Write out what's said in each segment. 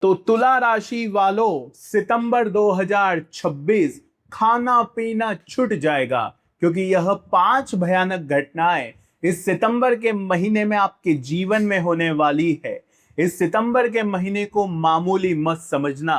तो तुला राशि वालों, सितंबर 2026 खाना पीना छूट जाएगा, क्योंकि यह 5 भयानक घटनाएं इस सितंबर के महीने में आपके जीवन में होने वाली है। इस सितंबर के महीने को मामूली मत समझना,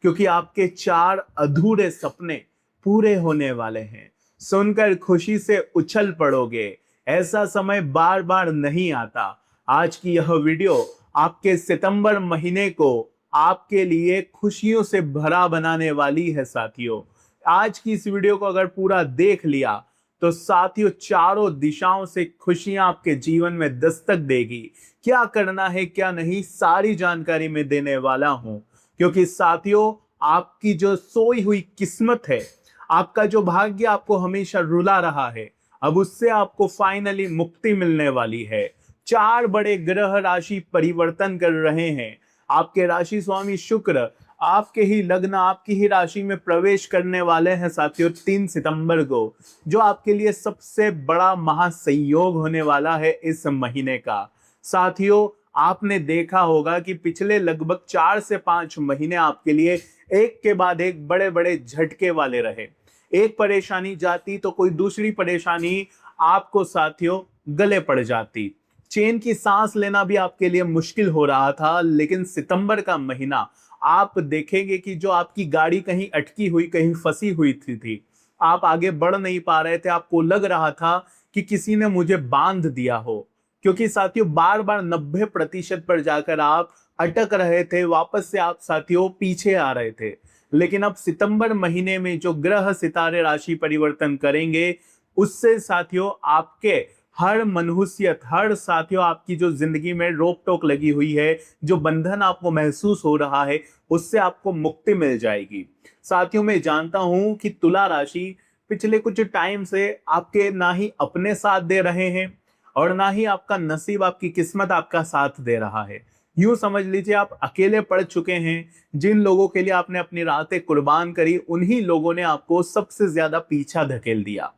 क्योंकि आपके 4 अधूरे सपने पूरे होने वाले हैं। सुनकर खुशी से उछल पड़ोगे। ऐसा समय बार बार नहीं आता। आज की यह वीडियो आपके सितंबर महीने को आपके लिए खुशियों से भरा बनाने वाली है साथियों। आज की इस वीडियो को अगर पूरा देख लिया तो साथियों, चारों दिशाओं से खुशियां आपके जीवन में दस्तक देगी। क्या करना है क्या नहीं, सारी जानकारी मैं देने वाला हूं, क्योंकि साथियों, आपकी जो सोई हुई किस्मत है, आपका जो भाग्य आपको हमेशा रुला रहा है, अब उससे आपको फाइनली मुक्ति मिलने वाली है। 4 बड़े ग्रह राशि परिवर्तन कर रहे हैं। आपके राशि स्वामी शुक्र आपके ही लग्न, आपकी ही राशि में प्रवेश करने वाले हैं साथियों 3 सितंबर को, जो आपके लिए सबसे बड़ा महासंयोग होने वाला है इस महीने का। साथियों, आपने देखा होगा कि पिछले लगभग 4 से 5 महीने आपके लिए एक के बाद एक बड़े बड़े झटके वाले रहे। एक परेशानी जाती तो कोई दूसरी परेशानी आपको साथियों गले पड़ जाती। चैन की सांस लेना भी आपके लिए मुश्किल हो रहा था। लेकिन सितंबर का महीना आप देखेंगे कि जो आपकी गाड़ी कहीं अटकी हुई, कहीं फंसी हुई थी, आप आगे बढ़ नहीं पा रहे थे, आपको लग रहा था कि किसी ने मुझे बांध दिया हो, क्योंकि साथियों बार बार 90% पर जाकर आप अटक रहे थे, वापस से आप साथियों पीछे आ रहे थे। लेकिन अब सितंबर महीने में जो ग्रह सितारे राशि परिवर्तन करेंगे, उससे साथियों आपके हर मनहूसियत, हर साथियों आपकी जो जिंदगी में रोक टोक लगी हुई है, जो बंधन आपको महसूस हो रहा है, उससे आपको मुक्ति मिल जाएगी। साथियों, मैं जानता हूं कि तुला राशि पिछले कुछ टाइम से आपके ना ही अपने साथ दे रहे हैं और ना ही आपका नसीब, आपकी किस्मत आपका साथ दे रहा है। यूं समझ लीजिए आप अकेले पड़ चुके हैं। जिन लोगों के लिए आपने अपनी रातें कुर्बान करी, उन्हीं लोगों ने आपको सबसे ज्यादा पीछा धकेल दिया।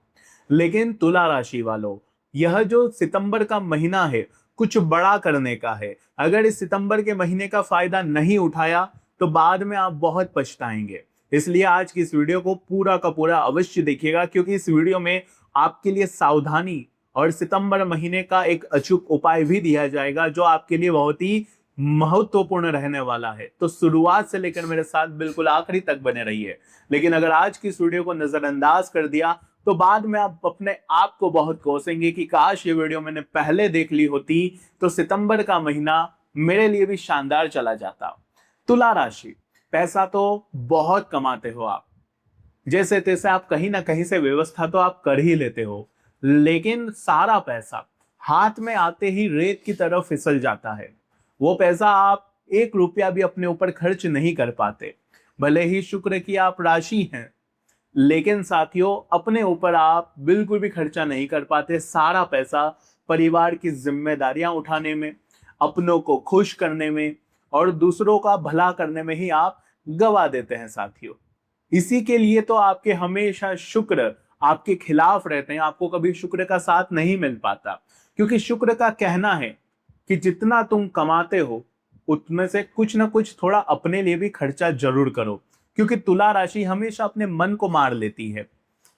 लेकिन तुला राशि वालों, यह जो सितंबर का महीना है, कुछ बड़ा करने का है। अगर इस सितंबर के महीने का फायदा नहीं उठाया तो बाद में आप बहुत पछताएंगे। इसलिए आज की इस वीडियो को पूरा का पूरा अवश्य देखिएगा, क्योंकि इस वीडियो में आपके लिए सावधानी और सितंबर महीने का एक अचूक उपाय भी दिया जाएगा, जो आपके लिए बहुत ही महत्वपूर्ण रहने वाला है। तो शुरुआत से लेकर मेरे साथ बिल्कुल आखिरी तक बने रहिए। लेकिन अगर आज की इस वीडियो को नजरअंदाज कर दिया तो बाद में आप अपने आप को बहुत कोसेंगे कि काश ये वीडियो मैंने पहले देख ली होती तो सितंबर का महीना मेरे लिए भी शानदार चला जाता। तुला राशि, पैसा तो बहुत कमाते हो आप, जैसे तैसे आप कहीं ना कहीं से व्यवस्था तो आप कर ही लेते हो, लेकिन सारा पैसा हाथ में आते ही रेत की तरह फिसल जाता है। वो पैसा आप 1 रुपया भी अपने ऊपर खर्च नहीं कर पाते। भले ही शुक्र की आप राशि हैं, लेकिन साथियों अपने ऊपर आप बिल्कुल भी खर्चा नहीं कर पाते। सारा पैसा परिवार की जिम्मेदारियां उठाने में, अपनों को खुश करने में और दूसरों का भला करने में ही आप गवा देते हैं साथियों। इसी के लिए तो आपके हमेशा शुक्र आपके खिलाफ रहते हैं, आपको कभी शुक्र का साथ नहीं मिल पाता, क्योंकि शुक्र का कहना है कि जितना तुम कमाते हो उतने से कुछ ना कुछ थोड़ा अपने लिए भी खर्चा जरूर करो। क्योंकि तुला राशि हमेशा अपने मन को मार लेती है,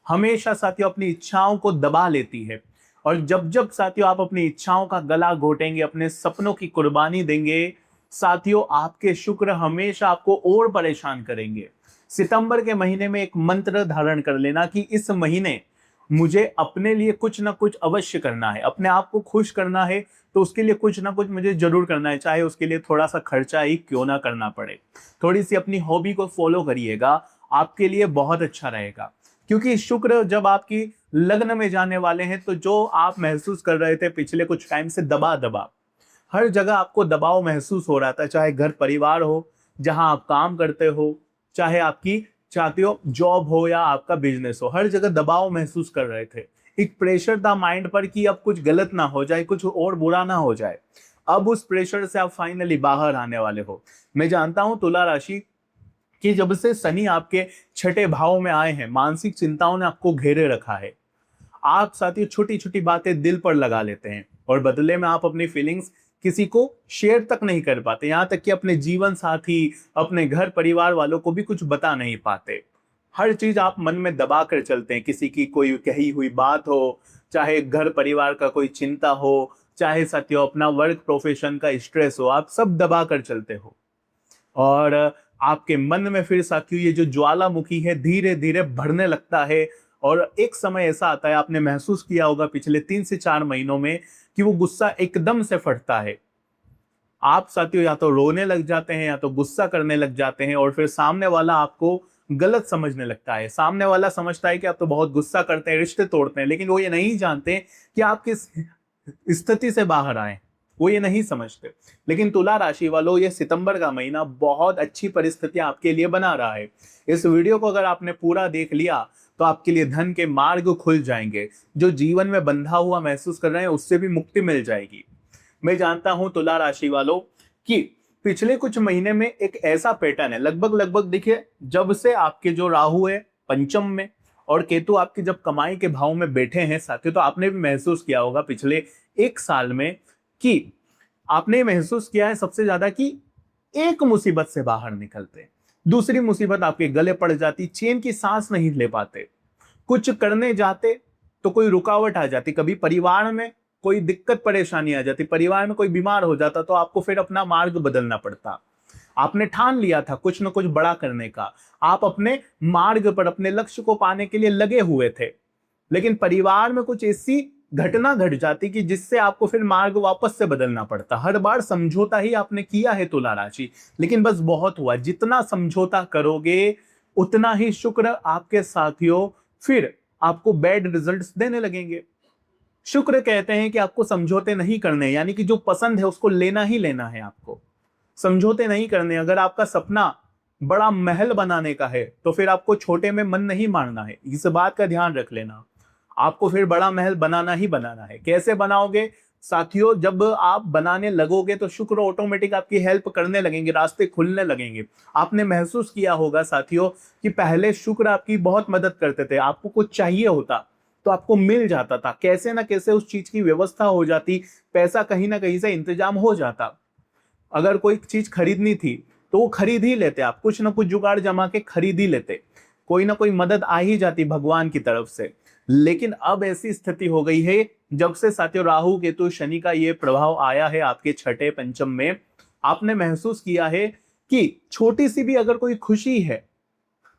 हमेशा साथियों अपनी इच्छाओं को दबा लेती है। और जब जब साथियों आप अपनी इच्छाओं का गला घोटेंगे, अपने सपनों की कुर्बानी देंगे, साथियों आपके शुक्र हमेशा आपको और परेशान करेंगे। सितंबर के महीने में एक मंत्र धारण कर लेना कि इस महीने मुझे अपने लिए कुछ ना कुछ अवश्य करना है, अपने आप को खुश करना है, तो उसके लिए कुछ ना कुछ मुझे जरूर करना है, चाहे उसके लिए थोड़ा सा खर्चा ही क्यों ना करना पड़े। थोड़ी सी अपनी हॉबी को फॉलो करिएगा, आपके लिए बहुत अच्छा रहेगा। क्योंकि शुक्र जब आपकी लग्न में जाने वाले हैं, तो जो आप महसूस कर रहे थे पिछले कुछ टाइम से दबा हर जगह आपको दबाव महसूस हो रहा था, चाहे घर परिवार हो, जहां आप काम करते हो, चाहे आपकी चाहते हो जॉब हो या आपका बिजनेस हो, हर जगह दबाव महसूस कर रहे थे। एक प्रेशर था माइंड पर कि अब कुछ गलत ना हो जाए, कुछ और बुरा ना हो जाए। अब उस प्रेशर से आप फाइनली बाहर आने वाले हो। मैं जानता हूं तुला राशि कि जब से शनि आपके 6ठे भाव में आए हैं, मानसिक चिंताओं ने आपको घेरे रखा है। आप साथियों छोटी छोटी बातें दिल पर लगा लेते हैं और बदले में आप अपनी फीलिंग्स किसी को शेयर तक नहीं कर पाते, यहां तक कि अपने जीवन साथी, अपने घर परिवार वालों को भी कुछ बता नहीं पाते। हर चीज आप मन में दबा कर चलते हैं, किसी की कोई कही हुई बात हो, चाहे घर परिवार का कोई चिंता हो, चाहे साथियों अपना वर्क प्रोफेशन का स्ट्रेस हो, आप सब दबा कर चलते हो। और आपके मन में फिर साथियों ये जो ज्वालामुखी है धीरे धीरे बढ़ने लगता है। और एक समय ऐसा आता है, आपने महसूस किया होगा पिछले 3 से 4 महीनों में, कि वो गुस्सा एकदम से फटता है। आप साथियों या तो रोने लग जाते हैं या तो गुस्सा करने लग जाते हैं, और फिर सामने वाला आपको गलत समझने लगता है। सामने वाला समझता है कि आप तो बहुत गुस्सा करते हैं, रिश्ते तोड़ते हैं, लेकिन वो ये नहीं जानते कि आप किस स्थिति से बाहर आए, वो ये नहीं समझते। लेकिन तुला राशि वालों, ये सितंबर का महीना बहुत अच्छी परिस्थितियां आपके लिए बना रहा है। इस वीडियो को अगर आपने पूरा देख लिया तो आपके लिए धन के मार्ग खुल जाएंगे। जो जीवन में बंधा हुआ महसूस कर रहे हैं उससे भी मुक्ति मिल जाएगी। मैं जानता हूं तुला राशि वालों कि पिछले कुछ महीने में एक ऐसा पैटर्न है, लगभग देखिए, जब से आपके जो राहु है पंचम में और केतु आपके जब कमाई के भाव में बैठे हैं साथियों, तो आपने भी महसूस किया होगा पिछले 1 साल में कि आपने महसूस किया है सबसे ज्यादा कि एक मुसीबत से बाहर निकलते, दूसरी मुसीबत आपके गले पड़ जाती, चैन की सांस नहीं ले पाते, कुछ करने जाते तो कोई रुकावट आ जाती, कभी परिवार में कोई दिक्कत परेशानी आ जाती, परिवार में कोई बीमार हो जाता तो आपको फिर अपना मार्ग बदलना पड़ता। आपने ठान लिया था कुछ न कुछ बड़ा करने का, आप अपने मार्ग पर अपने लक्ष्य को पाने के लिए लगे हुए थे, लेकिन परिवार में कुछ ऐसी घटना घट जाती कि जिससे आपको फिर मार्ग वापस से बदलना पड़ता। हर बार समझौता ही आपने किया है तुला राशि, लेकिन बस बहुत हुआ। जितना समझौता करोगे उतना ही शुक्र आपके साथियों फिर आपको बैड रिजल्ट्स देने लगेंगे। शुक्र कहते हैं कि आपको समझौते नहीं करने, यानी कि जो पसंद है उसको लेना ही लेना है, आपको समझौते नहीं करने। अगर आपका सपना बड़ा महल बनाने का है तो फिर आपको छोटे में मन नहीं मारना है, इस बात का ध्यान रख लेना। आपको फिर बड़ा महल बनाना ही बनाना है। कैसे बनाओगे साथियों? जब आप बनाने लगोगे तो शुक्र ऑटोमेटिक आपकी हेल्प करने लगेंगे, रास्ते खुलने लगेंगे। आपने महसूस किया होगा साथियों कि पहले शुक्र आपकी बहुत मदद करते थे, आपको कुछ चाहिए होता तो आपको मिल जाता था, कैसे ना कैसे उस चीज की व्यवस्था हो जाती, पैसा कहीं ना कहीं से इंतजाम हो जाता। अगर कोई चीज खरीदनी थी तो वो खरीद ही लेते, आप कुछ ना कुछ जुगाड़ जमा के खरीद ही लेते, कोई ना कोई मदद आ ही जाती भगवान की तरफ से। लेकिन अब ऐसी स्थिति हो गई है, जब से साथियों राहु केतु शनि का ये प्रभाव आया है आपके छठे पंचम में, आपने महसूस किया है कि छोटी सी भी अगर कोई खुशी है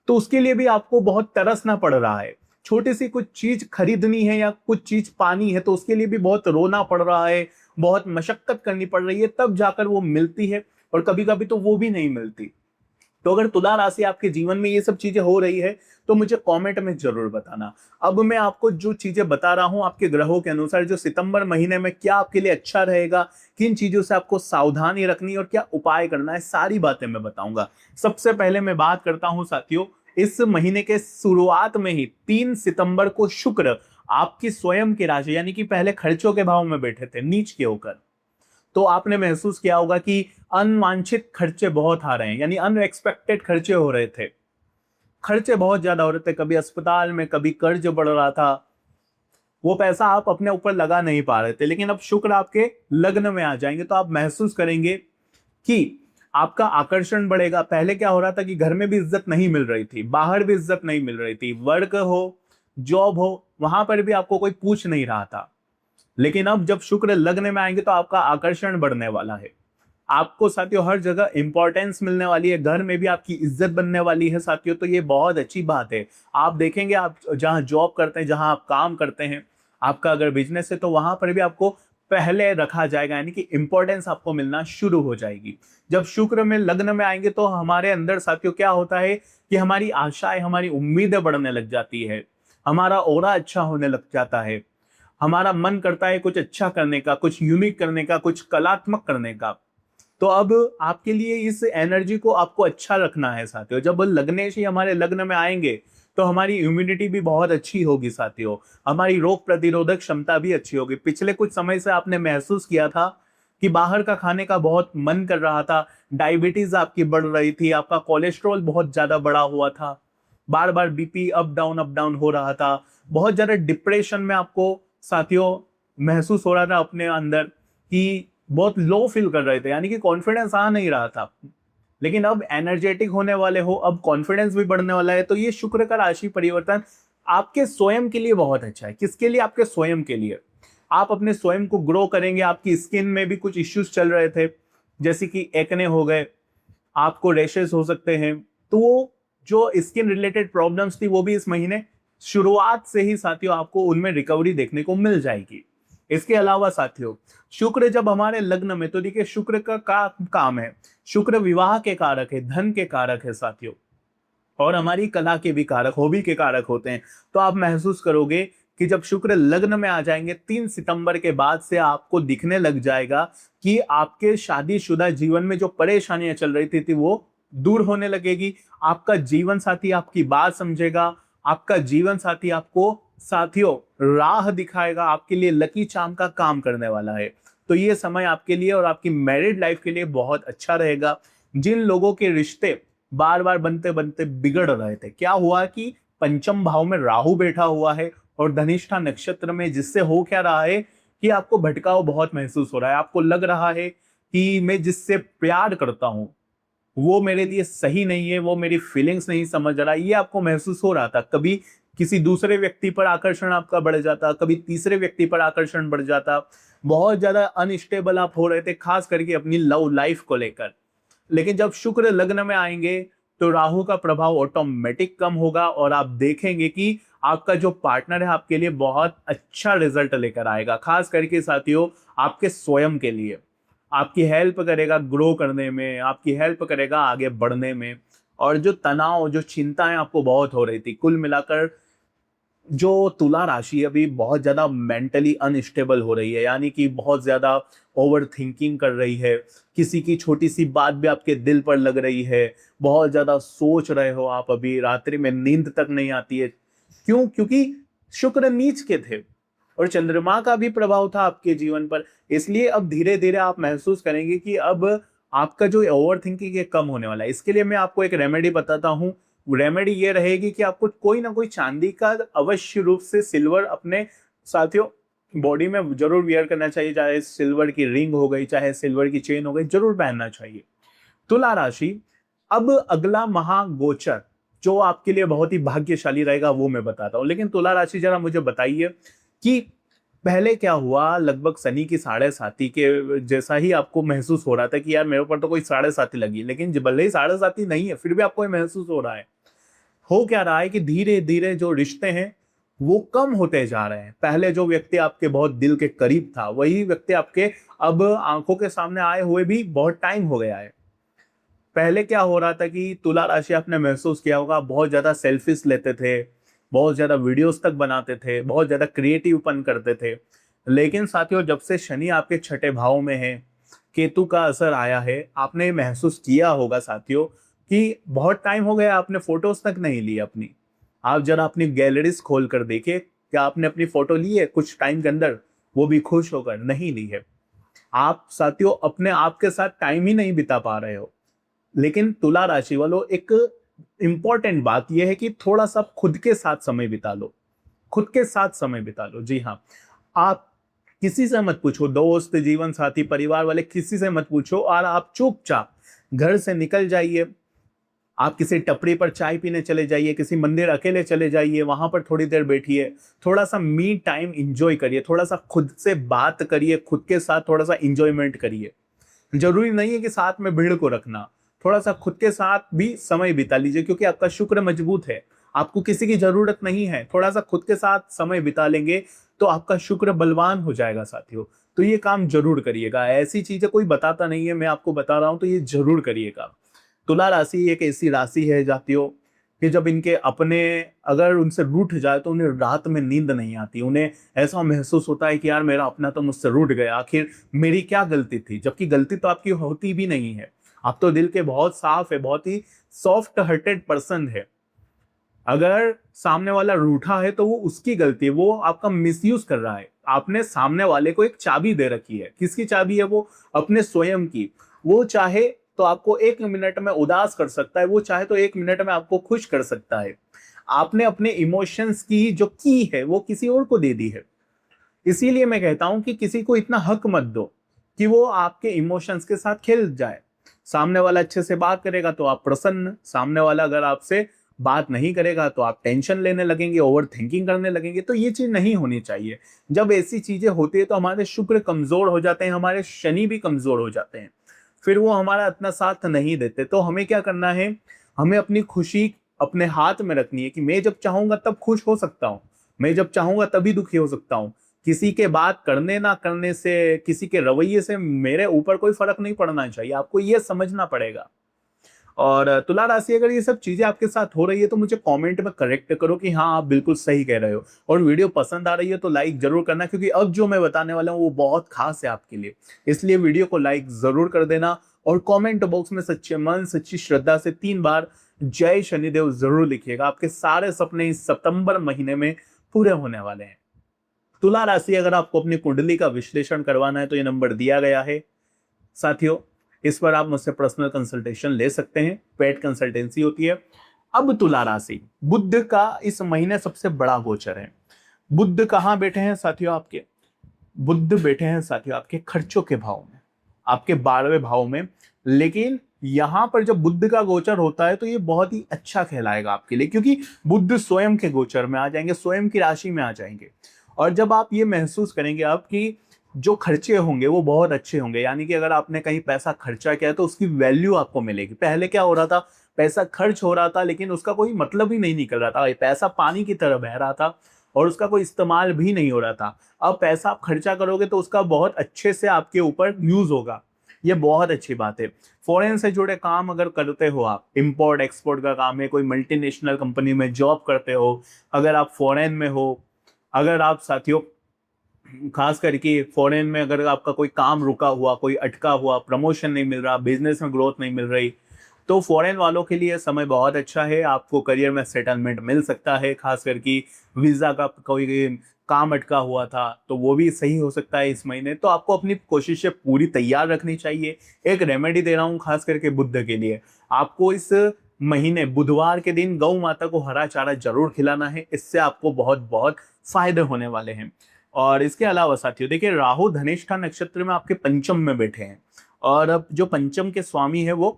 तो उसके लिए भी आपको बहुत तरसना पड़ रहा है। छोटी सी कुछ चीज खरीदनी है या कुछ चीज पानी है तो उसके लिए भी बहुत रोना पड़ रहा है, बहुत मशक्कत करनी पड़ रही है, तब जाकर वो मिलती है, और कभी कभी तो वो भी नहीं मिलती। तो अगर तुला राशि आपके जीवन में ये सब चीजें हो रही है तो मुझे कमेंट में जरूर बताना। अब मैं आपको जो चीजें बता रहा हूं आपके ग्रहों के अनुसार, जो सितंबर महीने में क्या आपके लिए अच्छा रहेगा, किन चीजों से आपको सावधानी रखनी और क्या उपाय करना है, सारी बातें मैं बताऊंगा। सबसे पहले मैं बात करता हूं साथियों, इस महीने के शुरुआत में ही 3 सितंबर को शुक्र आपकी स्वयं की राशि यानी कि पहले खर्चों के भाव में बैठे थे नीच के होकर, तो आपने महसूस किया होगा कि अनवांछित खर्चे बहुत आ रहे हैं, यानी अनएक्सपेक्टेड खर्चे हो रहे थे, खर्चे बहुत ज्यादा हो रहे थे, कभी अस्पताल में, कभी कर्ज बढ़ रहा था, वो पैसा आप अपने ऊपर लगा नहीं पा रहे थे। लेकिन अब शुक्र आपके लग्न में आ जाएंगे तो आप महसूस करेंगे कि आपका आकर्षण बढ़ेगा। पहले क्या हो रहा था कि घर में भी इज्जत नहीं मिल रही थी, बाहर भी इज्जत नहीं मिल रही थी, वर्क हो, जॉब हो, वहां पर भी आपको कोई पूछ नहीं रहा था। लेकिन अब जब शुक्र लग्न में आएंगे तो आपका आकर्षण बढ़ने वाला है, आपको साथियों हर जगह इंपॉर्टेंस मिलने वाली है, घर में भी आपकी इज्जत बनने वाली है साथियों। तो ये बहुत अच्छी बात है। आप देखेंगे, आप जहां जॉब करते हैं, जहां आप काम करते हैं, आपका अगर बिजनेस है तो वहां पर भी आपको पहले रखा जाएगा, यानी कि इंपॉर्टेंस आपको मिलना शुरू हो जाएगी। जब शुक्र में लग्न में आएंगे तो हमारे अंदर साथियों क्या होता है कि हमारी आशाएं, हमारी उम्मीदें बढ़ने लग जाती है, हमारा ऑरा अच्छा होने लग जाता है, हमारा मन करता है कुछ अच्छा करने का, कुछ यूनिक करने का, कुछ कलात्मक करने का। तो अब आपके लिए इस एनर्जी को आपको अच्छा रखना है साथियों। जब लग्नेश ही हमारे लग्न में आएंगे तो हमारी इम्यूनिटी भी बहुत अच्छी होगी साथियों, हमारी रोग प्रतिरोधक क्षमता भी अच्छी होगी। पिछले कुछ समय से आपने महसूस किया था कि बाहर का खाने का बहुत मन कर रहा था, डायबिटीज आपकी बढ़ रही थी, आपका कोलेस्ट्रॉल बहुत ज्यादा बढ़ा हुआ था, बार बार बीपी अप डाउन हो रहा था, बहुत ज्यादा डिप्रेशन में आपको साथियों महसूस हो रहा था अपने अंदर कि बहुत लो फील कर रहे थे, यानी कि कॉन्फिडेंस आ नहीं रहा था, लेकिन अब एनर्जेटिक होने वाले हो, अब कॉन्फिडेंस भी बढ़ने वाला है। तो ये शुक्र का राशि परिवर्तन आपके स्वयं के लिए बहुत अच्छा है। किसके लिए? आपके स्वयं के लिए। आप अपने स्वयं को ग्रो करेंगे। आपकी स्किन में भी कुछ इश्यूज चल रहे थे, जैसे कि एक्ने हो गए, आपको रैशेस हो सकते हैं, तो वो जो स्किन रिलेटेड प्रॉब्लम्स थी वो भी इस महीने शुरुआत से ही साथियों आपको उनमें रिकवरी देखने को मिल जाएगी। इसके अलावा साथियों, शुक्र जब हमारे लग्न में, तो देखिए शुक्र का काम है, शुक्र विवाह के कारक है, धन के कारक है साथियों, और हमारी कला के भी कारक, हॉबी के कारक होते हैं। तो आप महसूस करोगे कि जब शुक्र लग्न में आ जाएंगे 3 सितंबर के बाद से आपको दिखने लग जाएगा कि आपके शादीशुदा जीवन में जो परेशानियां चल रही थी वो दूर होने लगेगी। आपका जीवन साथी आपकी बात समझेगा, आपका जीवन साथी आपको साथियों राह दिखाएगा, आपके लिए लकी चार्म का काम करने वाला है। तो ये समय आपके लिए और आपकी मैरिड लाइफ के लिए बहुत अच्छा रहेगा। जिन लोगों के रिश्ते बार बार बनते बनते बिगड़ रहे थे, क्या हुआ कि पंचम भाव में राहु बैठा हुआ है और धनिष्ठा नक्षत्र में, जिससे हो क्या रहा है कि आपको भटकाव बहुत महसूस हो रहा है। आपको लग रहा है कि मैं जिससे प्यार करता हूं वो मेरे लिए सही नहीं है, वो मेरी फीलिंग्स नहीं समझ रहा, ये आपको महसूस हो रहा था। कभी किसी दूसरे व्यक्ति पर आकर्षण आपका बढ़ जाता, कभी तीसरे व्यक्ति पर आकर्षण बढ़ जाता, बहुत ज्यादा अनस्टेबल आप हो रहे थे, खास करके अपनी लव लाइफ को लेकर। लेकिन जब शुक्र लग्न में आएंगे तो राहु का प्रभाव ऑटोमेटिक कम होगा और आप देखेंगे कि आपका जो पार्टनर है आपके लिए बहुत अच्छा रिजल्ट लेकर आएगा। खास करके साथियों आपके स्वयं के लिए आपकी हेल्प करेगा ग्रो करने में, आपकी हेल्प करेगा आगे बढ़ने में। और जो तनाव, जो चिंताएं आपको बहुत हो रही थी, कुल मिलाकर जो तुला राशि अभी बहुत ज्यादा मेंटली अनस्टेबल हो रही है, यानी कि बहुत ज्यादा ओवर थिंकिंग कर रही है, किसी की छोटी सी बात भी आपके दिल पर लग रही है, बहुत ज्यादा सोच रहे हो आप, अभी रात्रि में नींद तक नहीं आती है। क्यों? क्योंकि शुक्र नीच के थे और चंद्रमा का भी प्रभाव था आपके जीवन पर। इसलिए अब धीरे धीरे आप महसूस करेंगे कि अब आपका जो ओवर थिंकिंग है कम होने वाला है। इसके लिए मैं आपको एक रेमेडी बताता हूँ। रेमेडी ये रहेगी कि आपको कोई ना कोई चांदी का अवश्य रूप से, सिल्वर अपने साथियों बॉडी में जरूर वियर करना चाहिए, चाहे सिल्वर की रिंग हो गई, चाहे सिल्वर की चेन हो गई, जरूर पहनना चाहिए। तुला राशि, अब अगला महागोचर जो आपके लिए बहुत ही भाग्यशाली रहेगा वो मैं बताता हूं, लेकिन तुला राशि जरा मुझे बताइए कि पहले क्या हुआ। लगभग शनि की साढ़े साती के जैसा ही आपको महसूस हो रहा था कि यार मेरे ऊपर तो कोई साढ़े साती लगी, लेकिन भले ही साढ़े साती नहीं है फिर भी आपको महसूस हो रहा है। हो क्या रहा है कि धीरे धीरे जो रिश्ते हैं वो कम होते जा रहे हैं। पहले जो व्यक्ति आपके बहुत दिल के करीब था वही व्यक्ति आपके अब आंखों के सामने आए हुए भी बहुत टाइम हो गया है। पहले क्या हो रहा था कि तुला राशि, आपने महसूस किया होगा, बहुत ज्यादा सेल्फिश लेते थे, बहुत ज्यादा वीडियोस तक बनाते थे, बहुत ज्यादा क्रिएटिवपन करते थे। लेकिन साथियों जब से शनि आपके छठे भाव में है, केतु का असर आया है, आपने महसूस किया होगा साथियों कि बहुत टाइम हो गया आपने फोटोज तक नहीं ली अपनी। आप जरा अपनी गैलरीज खोल कर देखिए, क्या आपने अपनी फोटो ली है कुछ टाइम के अंदर? वो भी खुश होकर नहीं ली है। आप साथियों अपने आप के साथ टाइम ही नहीं बिता पा रहे हो। लेकिन तुला राशि वालों, एक इंपॉर्टेंट बात यह है कि थोड़ा सा खुद के साथ समय बिता लो, खुद के साथ समय बिता लो। जी हाँ, आप किसी से मत पूछो, दोस्त, जीवन साथी, परिवार वाले, किसी से मत पूछो, और आप चुपचाप घर से निकल जाइए। आप किसी टपरी पर चाय पीने चले जाइए, किसी मंदिर अकेले चले जाइए, वहां पर थोड़ी देर बैठिए, थोड़ा सा मी टाइम इंजॉय करिए, थोड़ा सा खुद से बात करिए, खुद के साथ थोड़ा सा इंजॉयमेंट करिए। जरूरी नहीं है कि साथ में भीड़ को रखना, थोड़ा सा खुद के साथ भी समय बिता लीजिए, क्योंकि आपका शुक्र मजबूत है, आपको किसी की जरूरत नहीं है। थोड़ा सा खुद के साथ समय बिता लेंगे तो आपका शुक्र बलवान हो जाएगा साथियों। तो ये काम जरूर करिएगा। ऐसी चीजें कोई बताता नहीं है, मैं आपको बता रहा हूं, तो ये जरूर करिएगा। तुला राशि एक ऐसी राशि है जातियों कि जब इनके अपने अगर उनसे रूठ जाए तो उन्हें रात में नींद नहीं आती। उन्हें ऐसा महसूस होता है कि यार मेरा अपना तो मुझसे रूठ गया, आखिर मेरी क्या गलती थी, जबकि गलती तो आपकी होती भी नहीं है। आप तो दिल के बहुत साफ है, बहुत ही सॉफ्ट हार्टेड पर्सन है। अगर सामने वाला रूठा है तो वो उसकी गलती है, वो आपका मिसयूज कर रहा है। आपने सामने वाले को एक चाबी दे रखी है। किसकी चाबी है वो? अपने स्वयं की। वो चाहे तो आपको 1 मिनट में उदास कर सकता है, वो चाहे तो 1 मिनट में आपको खुश कर सकता है। आपने अपने इमोशंस की जो की है वो किसी और को दे दी है। इसीलिए मैं कहता हूं कि किसी को इतना हक मत दो कि वो आपके इमोशंस के साथ खेल जाए। सामने वाला अच्छे से बात करेगा तो आप प्रसन्न, सामने वाला अगर आपसे बात नहीं करेगा तो आप टेंशन लेने लगेंगे, ओवर थिंकिंग करने लगेंगे। तो ये चीज नहीं होनी चाहिए। जब ऐसी चीजें होती है तो हमारे शुक्र कमजोर हो जाते हैं, हमारे शनि भी कमजोर हो जाते हैं, फिर वो हमारा इतना साथ नहीं देते। तो हमें क्या करना है, हमें अपनी खुशी अपने हाथ में रखनी है कि मैं जब चाहूंगा तब खुश हो सकता हूँ, मैं जब चाहूंगा तभी दुखी हो सकता हूँ। किसी के बात करने ना करने से, किसी के रवैये से मेरे ऊपर कोई फर्क नहीं पड़ना चाहिए। आपको ये समझना पड़ेगा। और तुला राशि, अगर ये सब चीजें आपके साथ हो रही है तो मुझे कमेंट में करेक्ट करो कि हाँ आप बिल्कुल सही कह रहे हो। और वीडियो पसंद आ रही है तो लाइक जरूर करना, क्योंकि अब जो मैं बताने वाला हूँ वो बहुत खास है आपके लिए, इसलिए वीडियो को लाइक जरूर कर देना। और कमेंट बॉक्स में सच्चे मन सच्ची श्रद्धा से 3 बार जय शनिदेव जरूर लिखिएगा। आपके सारे सपने इस सितंबर महीने में पूरे होने वाले हैं। तुला राशि, अगर आपको अपनी कुंडली का विश्लेषण करवाना है तो ये नंबर दिया गया है साथियों, इस पर आप मुझसे पर्सनल कंसल्टेशन ले सकते हैं, पेड कंसल्टेंसी होती है। अब तुला राशि, बुध का इस महीने सबसे बड़ा गोचर है। बुध कहां बैठे हैं साथियों आपके? बुध बैठे हैं साथियों आपके खर्चों के भाव में, आपके 12वें भाव में। लेकिन यहां पर जब बुध का गोचर होता है तो ये बहुत ही अच्छा कहलाएगा आपके लिए, क्योंकि बुध स्वयं के गोचर में आ जाएंगे, स्वयं की राशि में आ जाएंगे। और जब आप ये महसूस करेंगे आप कि जो खर्चे होंगे वो बहुत अच्छे होंगे, यानी कि अगर आपने कहीं पैसा खर्चा किया तो उसकी वैल्यू आपको मिलेगी। पहले क्या हो रहा था, पैसा खर्च हो रहा था लेकिन उसका कोई मतलब ही नहीं निकल रहा था, पैसा पानी की तरह बह रहा था और उसका कोई इस्तेमाल भी नहीं हो रहा था। अब पैसा आप खर्चा करोगे तो उसका बहुत अच्छे से आपके ऊपर यूज होगा, ये बहुत अच्छी बात है। फॉरेन से जुड़े काम अगर करते हो आप, इंपोर्ट एक्सपोर्ट का काम है, कोई मल्टीनेशनल कंपनी में जॉब करते हो, अगर आप फॉरेन में हो, अगर आप साथियों खास करके फॉरेन में अगर आपका कोई काम रुका हुआ, कोई अटका हुआ, प्रमोशन नहीं मिल रहा, बिजनेस में ग्रोथ नहीं मिल रही, तो फॉरेन वालों के लिए समय बहुत अच्छा है। आपको करियर में सेटलमेंट मिल सकता है। खास करके वीजा का कोई काम अटका हुआ था तो वो भी सही हो सकता है इस महीने। तो आपको अपनी कोशिशें पूरी तैयार रखनी चाहिए। एक रेमेडी दे रहा हूँ खास करके बुध के लिए, आपको इस महीने बुधवार के दिन गौ माता को हरा चारा जरूर खिलाना है, इससे आपको बहुत बहुत फायदे होने वाले हैं। और इसके अलावा साथियों देखिए, राहु धनिष्ठा नक्षत्र में आपके पंचम में बैठे हैं, और अब जो पंचम के स्वामी है वो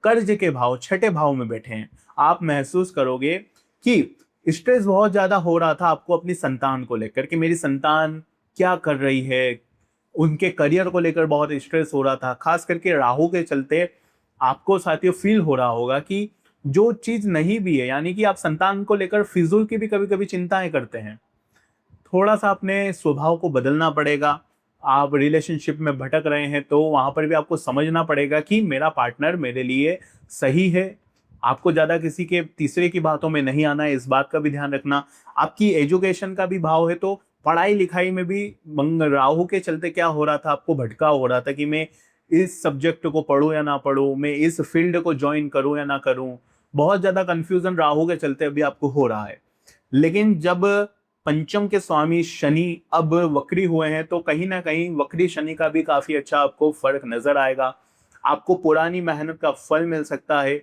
कर्ज के भाव, छठे भाव में बैठे हैं। आप महसूस करोगे कि स्ट्रेस बहुत ज्यादा हो रहा था आपको अपनी संतान को लेकर कि मेरी संतान क्या कर रही है, उनके करियर को लेकर बहुत स्ट्रेस हो रहा था। खास करके राहु के चलते आपको साथियों फील हो रहा होगा कि जो चीज नहीं भी है, यानी कि आप संतान को लेकर फिजूल की भी कभी कभी चिंताएं करते हैं। थोड़ा सा अपने स्वभाव को बदलना पड़ेगा। आप रिलेशनशिप में भटक रहे हैं तो वहां पर भी आपको समझना पड़ेगा कि मेरा पार्टनर मेरे लिए सही है। आपको ज्यादा किसी के तीसरे की बातों में नहीं आना है, इस बात का भी ध्यान रखना। आपकी एजुकेशन का भी भाव है तो पढ़ाई लिखाई में भी राहु के चलते क्या हो रहा था, आपको भटकाव हो रहा था कि मैं इस सब्जेक्ट को पढूं या ना पढूं, मैं इस फील्ड को ज्वाइन करूं या ना करूं। बहुत ज्यादा कंफ्यूजन राहु के चलते अभी आपको हो रहा है। लेकिन जब पंचम के स्वामी शनि अब वक्री हुए हैं तो कहीं ना कहीं वक्री शनि का भी काफी अच्छा आपको फर्क नजर आएगा। आपको पुरानी मेहनत का फल मिल सकता है।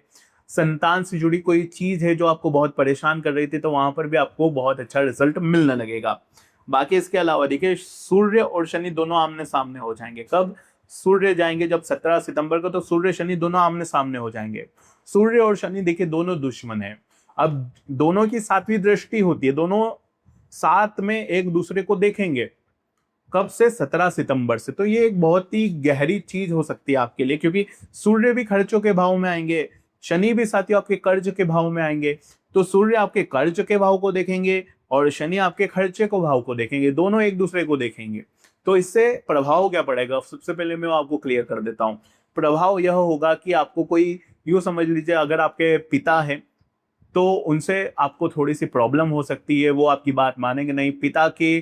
संतान से जुड़ी कोई चीज है जो आपको बहुत परेशान कर रही थी तो वहां पर भी आपको बहुत अच्छा रिजल्ट मिलने लगेगा। बाकी इसके अलावा देखिए, सूर्य और शनि दोनों आमने सामने हो जाएंगे। कब सूर्य जाएंगे? जब 17 सितंबर को, तो सूर्य शनि दोनों आमने सामने हो जाएंगे। सूर्य और शनि देखिए दोनों दुश्मन है। अब दोनों की 7वीं दृष्टि होती है, दोनों साथ में एक दूसरे को देखेंगे। कब से? 17 सितंबर से। तो ये एक बहुत ही गहरी चीज हो सकती है आपके लिए, क्योंकि सूर्य भी खर्चों के भाव में आएंगे, शनि भी साथियों आपके कर्ज के भाव में आएंगे। तो सूर्य आपके कर्ज के भाव को देखेंगे और शनि आपके खर्चे को भाव को देखेंगे, दोनों एक दूसरे को देखेंगे। तो इससे प्रभाव क्या पड़ेगा, सबसे पहले मैं आपको क्लियर कर देता हूं। प्रभाव यह होगा कि आपको कोई, यूं समझ लीजिए अगर आपके पिता है तो उनसे आपको थोड़ी सी प्रॉब्लम हो सकती है, वो आपकी बात मानेंगे नहीं। पिता के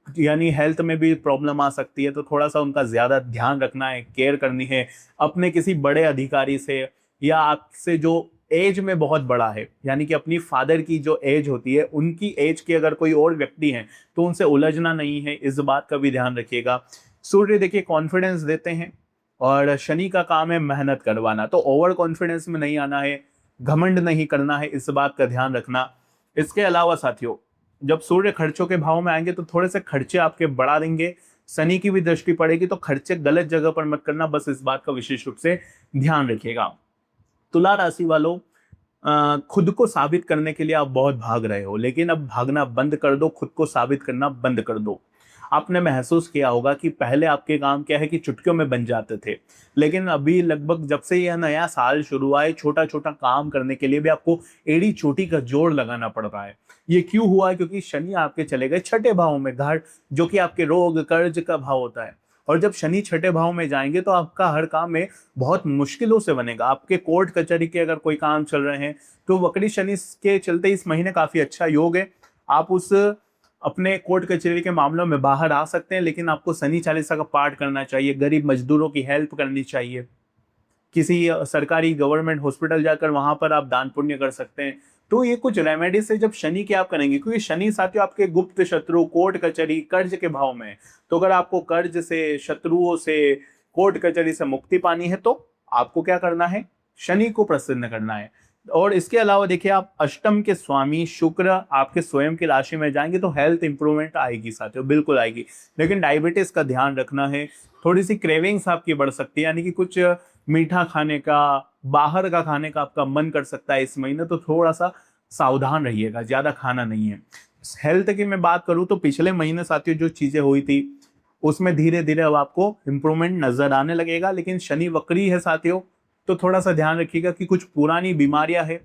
यानी हेल्थ में भी प्रॉब्लम आ सकती है, तो थोड़ा सा उनका ज्यादा ध्यान रखना है, केयर करनी है। अपने किसी बड़े अधिकारी से या आपसे जो एज में बहुत बड़ा है, यानी कि अपनी फादर की जो एज होती है उनकी एज के अगर कोई और व्यक्ति हैं तो उनसे उलझना नहीं है, इस बात का भी ध्यान रखिएगा। सूर्य देखिए कॉन्फिडेंस देते हैं और शनि का काम है मेहनत करवाना, तो ओवर कॉन्फिडेंस में नहीं आना है, घमंड नहीं करना है, इस बात का ध्यान रखना। इसके अलावा साथियों, जब सूर्य खर्चों के भाव में आएंगे तो थोड़े से खर्चे आपके बढ़ा देंगे। शनि की भी दृष्टि पड़ेगी, तो खर्चे गलत जगह पर मत करना, बस इस बात का विशेष रूप से ध्यान रखिएगा। तुला राशि वालों, खुद को साबित करने के लिए आप बहुत भाग रहे हो, लेकिन अब भागना बंद कर दो, खुद को साबित करना बंद कर दो। आपने महसूस किया होगा कि पहले आपके काम क्या है कि चुटकियों में बन जाते थे, लेकिन अभी लगभग जब से यह नया साल शुरू हुआ है, छोटा छोटा काम करने के लिए भी आपको एड़ी चोटी का जोड़ लगाना पड़ रहा है। ये क्यों हुआ है? क्योंकि शनि आपके चले गए छठे भाव में, घर जो कि आपके रोग कर्ज का भाव होता है। और जब शनि छठे भाव में जाएंगे तो आपका हर काम में बहुत मुश्किलों से बनेगा। आपके कोर्ट कचहरी के अगर कोई काम चल रहे हैं तो वक्री शनि के चलते इस महीने काफी अच्छा योग है, आप उस अपने कोर्ट कचहरी के मामलों में बाहर आ सकते हैं। लेकिन आपको शनि चालीसा का पाठ करना चाहिए, गरीब मजदूरों की हेल्प करनी चाहिए, किसी सरकारी गवर्नमेंट हॉस्पिटल जाकर वहां पर आप दान पुण्य कर सकते हैं। तो ये कुछ रेमेडी से जब शनि के आप करेंगे, क्योंकि शनि साथियों आपके गुप्त शत्रु कोर्ट कचहरी कर्ज के भाव में है। तो अगर आपको कर्ज से, शत्रुओं से, कोर्ट कचहरी से मुक्ति पानी है तो आपको क्या करना है? शनि को प्रसन्न करना है। और इसके अलावा देखिए, आप अष्टम के स्वामी शुक्र आपके स्वयं की राशि में जाएंगे तो हेल्थ इंप्रूवमेंट आएगी साथियों, बिल्कुल आएगी। लेकिन डायबिटीज का ध्यान रखना है, थोड़ी सी क्रेविंग्स आपकी बढ़ सकती है, यानी कि कुछ मीठा खाने का, बाहर का खाने का आपका मन कर सकता है इस महीने, तो थोड़ा सा सावधान रहिएगा, ज्यादा खाना नहीं है। हेल्थ की मैं बात करूं तो पिछले महीने साथियों जो चीजें हुई थी उसमें धीरे धीरे अब आपको इम्प्रूवमेंट नजर आने लगेगा। लेकिन शनि वक्री है साथियों, तो थोड़ा सा ध्यान रखिएगा कि कुछ पुरानी बीमारियां हैं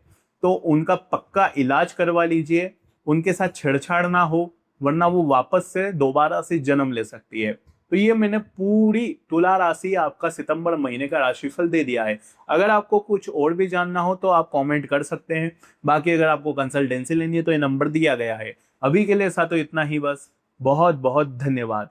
तो उनका पक्का इलाज करवा लीजिए, उनके साथ छेड़छाड़ ना हो, वरना वो वापस से दोबारा से जन्म ले सकती है। तो ये मैंने पूरी तुला राशि आपका सितंबर महीने का राशिफल दे दिया है। अगर आपको कुछ और भी जानना हो तो आप कमेंट कर सकते हैं। बाकी अगर आपको कंसल्टेंसी लेनी है तो ये नंबर दिया गया है। अभी के लिए साथियों इतना ही बस। बहुत बहुत धन्यवाद।